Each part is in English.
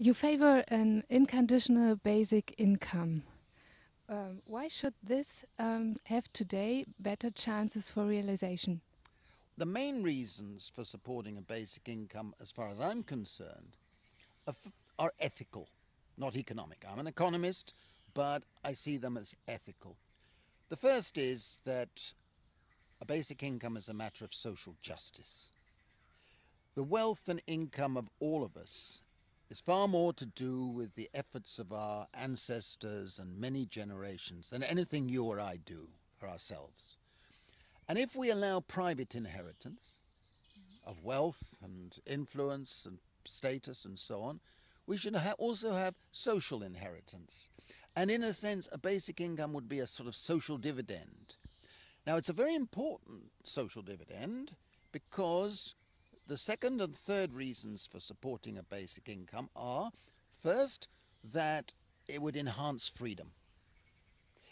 You favor an unconditional basic income. Why should this have today better chances for realization? The main reasons for supporting a basic income, as far as I'm concerned, are ethical, not economic. I'm an economist, but I see them as ethical. The first is that a basic income is a matter of social justice. The wealth and income of all of us is far more to do with the efforts of our ancestors and many generations than anything you or I do for ourselves. And if we allow private inheritance of wealth and influence and status and so on, we should also have social inheritance. And in a sense, a basic income would be a sort of social dividend. Now, it's a very important social dividend because the second and third reasons for supporting a basic income are, first, that it would enhance freedom.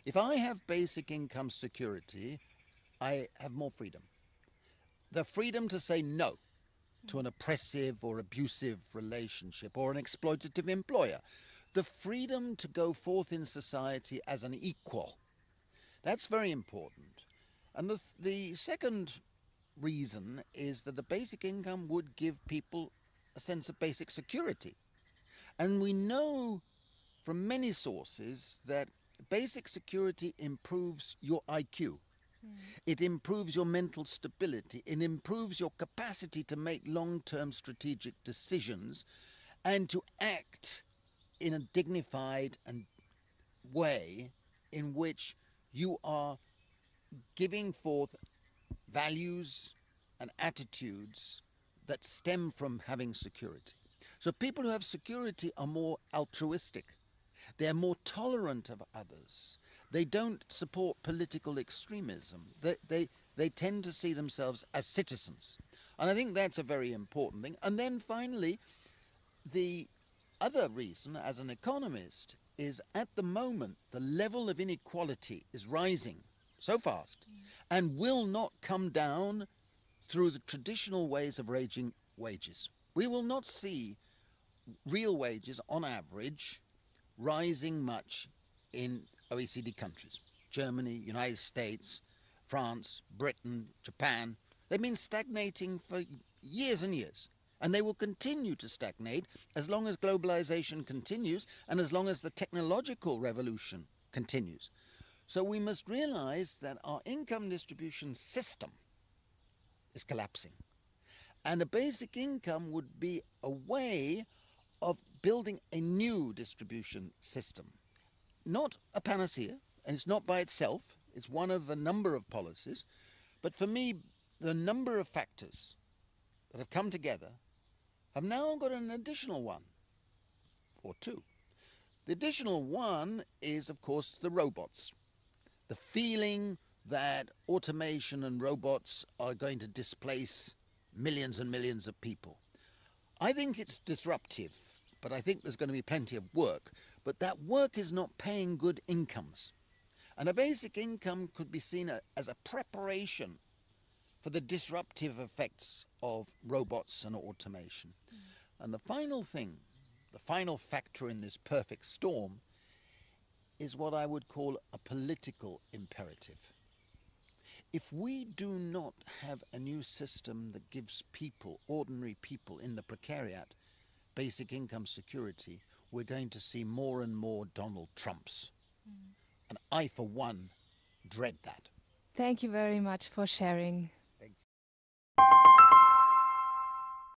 If I have basic income security, I have more freedom. The freedom to say no to an oppressive or abusive relationship or an exploitative employer. The freedom to go forth in society as an equal. That's very important. And the second reason is that the basic income would give people a sense of basic security. And we know from many sources that basic security improves your IQ. It improves your mental stability. It improves your capacity to make long-term strategic decisions and to act in a dignified way in which you are giving forth values and attitudes that stem from having security. So people who have security are more altruistic. They're more tolerant of others. They don't support political extremism. They tend to see themselves as citizens. And I think that's a very important thing. And then finally, the other reason, as an economist, is at the moment the level of inequality is rising so fast and will not come down through the traditional ways of raising wages. We will not see real wages on average rising much in OECD countries. Germany, United States, France, Britain, Japan. They've been stagnating for years and years. And they will continue to stagnate as long as globalization continues and as long as the technological revolution continues. So we must realize that our income distribution system is collapsing. And a basic income would be a way of building a new distribution system. Not a panacea, and it's not by itself. It's one of a number of policies. But for me, the number of factors that have come together have now got an additional one, or two. The additional one is, of course, the robots. The feeling that automation and robots are going to displace millions and millions of people. I think it's disruptive, but I think there's going to be plenty of work. But that work is not paying good incomes. And a basic income could be seen as a preparation for the disruptive effects of robots and automation. And the final thing, the final factor in this perfect storm, is what I would call a political imperative. If we do not have a new system that gives people, ordinary people in the precariat, basic income security, we're going to see more and more Donald Trumps. And I, for one, dread that. Thank you very much for sharing. Thank you.